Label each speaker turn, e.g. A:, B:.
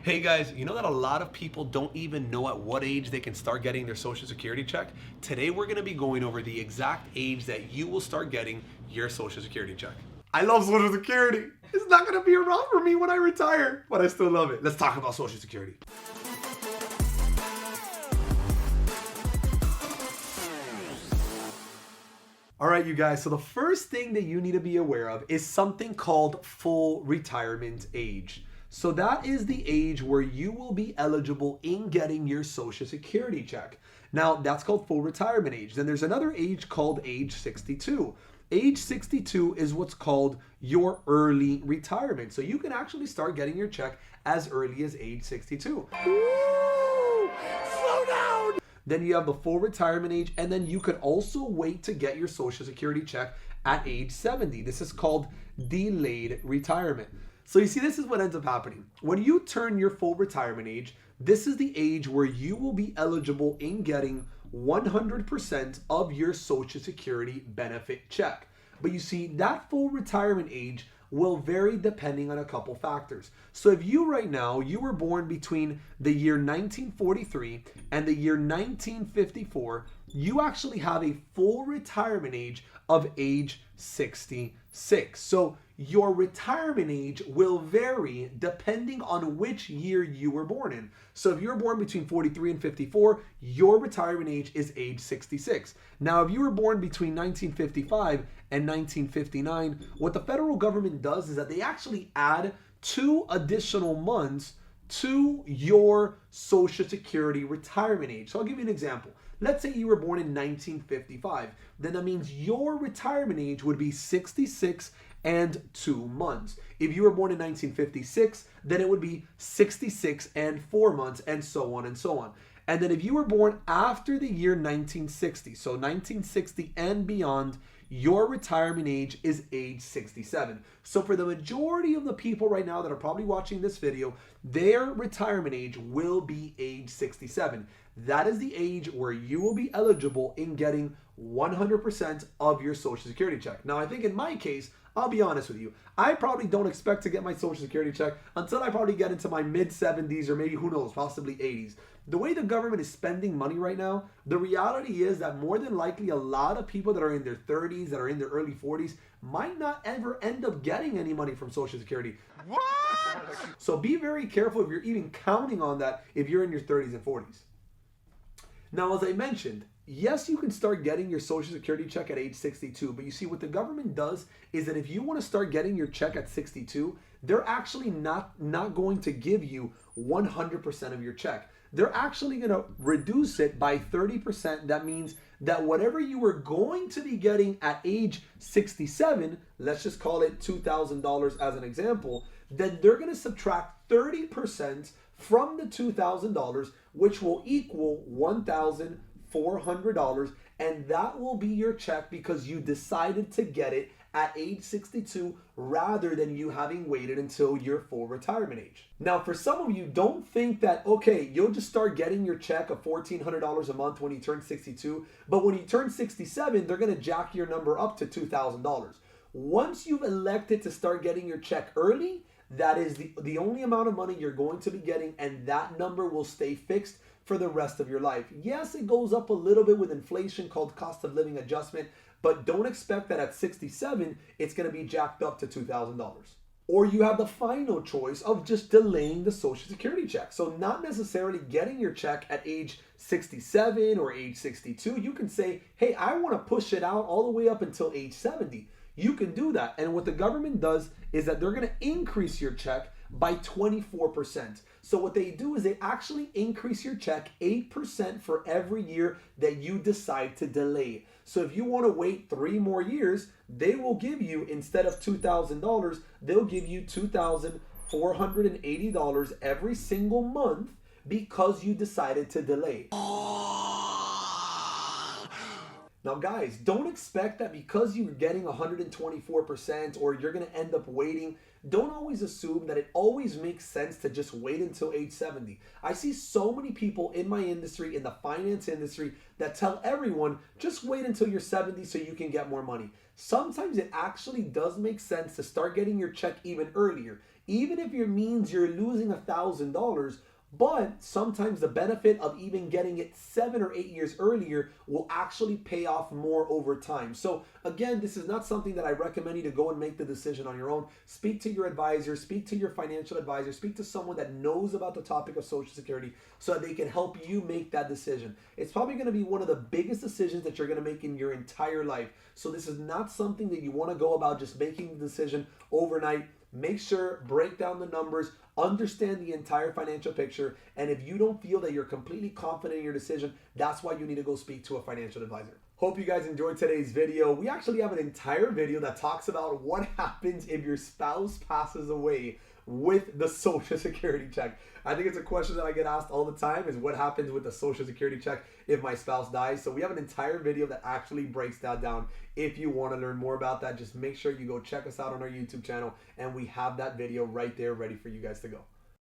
A: Hey guys, you know that a lot of people don't even know at what age they can start getting their Social Security check? Today we're going to be going over the exact age that you will start getting your Social Security check. I love Social Security. It's not going to be around for me when I retire, but I still love it. Let's talk about Social Security. All right, you guys, so the first thing that you need to be aware of is something called full retirement age. So that is the age where you will be eligible in getting your Social Security check. Now, that's called full retirement age. Then there's another age called age 62. Age 62 is what's called your early retirement. So you can actually start getting your check as early as age 62. Woo! Slow down! Then you have the full retirement age, and then you could also wait to get your Social Security check at age 70. This is called delayed retirement. So you see, this is what ends up happening. When you turn your full retirement age, this is the age where you will be eligible in getting 100% of your Social Security benefit check. But you see, that full retirement age will vary depending on a couple factors. So if you right now, you were born between the year 1943 and the year 1954, you actually have a full retirement age of age 66. So your retirement age will vary depending on which year you were born in. So if you're born between 43 and 54, your retirement age is age 66. Now, if you were born between 1955 and 1959, what the federal government does is that they actually add 2 additional months to your Social Security retirement age. So I'll give you an example. Let's say you were born in 1955. Then that means your retirement age would be 66 and 2 months. If you were born in 1956, then it would be 66 and 4 months, and so on and so on. And then if you were born after the year 1960, so 1960 and beyond, your retirement age is age 67. So for the majority of the people right now that are probably watching this video, their retirement age will be age 67. That is the age where you will be eligible in getting 100% of your Social Security check. Now, I think in my case, I'll be honest with you, I probably don't expect to get my Social Security check until I probably get into my mid-70s or maybe, who knows, possibly 80s. The way the government is spending money right now, the reality is that more than likely a lot of people that are in their 30s, that are in their early 40s, might not ever end up getting any money from Social Security. What? So be very careful if you're even counting on that if you're in your 30s and 40s. Now, as I mentioned, yes, you can start getting your Social Security check at age 62, but you see what the government does is that if you want to start getting your check at 62, they're actually not going to give you 100% of your check. They're actually going to reduce it by 30%. That means that whatever you were going to be getting at age 67, let's just call it $2,000 as an example, then they're going to subtract 30% from the $2,000, which will equal $1,400, and that will be your check because you decided to get it at age 62 rather than you having waited until your full retirement age. Now, for some of you, don't think that, okay, you'll just start getting your check of $1,400 a month when you turn 62, but when you turn 67, they're going to jack your number up to $2,000. Once you've elected to start getting your check early, that is the only amount of money you're going to be getting, and that number will stay fixed for the rest of your life. Yes, it goes up a little bit with inflation called cost of living adjustment, but don't expect that at 67, it's going to be jacked up to $2,000. Or you have the final choice of just delaying the Social Security check. So not necessarily getting your check at age 67 or age 62. You can say, hey, I want to push it out all the way up until age 70. You can do that. And what the government does is that they're going to increase your check by 24%. So what they do is they actually increase your check 8% for every year that you decide to delay. So if you want to wait 3 more years, they will give you, instead of $2,000, they'll give you $2,480 every single month because you decided to delay. Now, guys, don't expect that because you're getting 124% or you're going to end up waiting. Don't always assume that it always makes sense to just wait until age 70. I see so many people in my industry, in the finance industry, that tell everyone, just wait until you're 70 so you can get more money. Sometimes it actually does make sense to start getting your check even earlier. even if it means you're losing $1,000, but sometimes the benefit of even getting it 7 or 8 years earlier will actually pay off more over time. So again, this is not something that I recommend you to go and make the decision on your own. Speak to your advisor, speak to your financial advisor, speak to someone that knows about the topic of Social Security so that they can help you make that decision. It's probably going to be one of the biggest decisions that you're going to make in your entire life. So this is not something that you want to go about just making the decision overnight. Make sure, break down the numbers, understand the entire financial picture, and if you don't feel that you're completely confident in your decision, that's why you need to go speak to a financial advisor. Hope you guys enjoyed today's video. We actually have an entire video that talks about what happens if your spouse passes away with the Social Security check. I think it's a question that I get asked all the time, is what happens with the Social Security check if my spouse dies. So we have an entire video that actually breaks that down. If you want to learn more about that, just make sure you go check us out on our YouTube channel, and we have that video right there ready for you guys to go.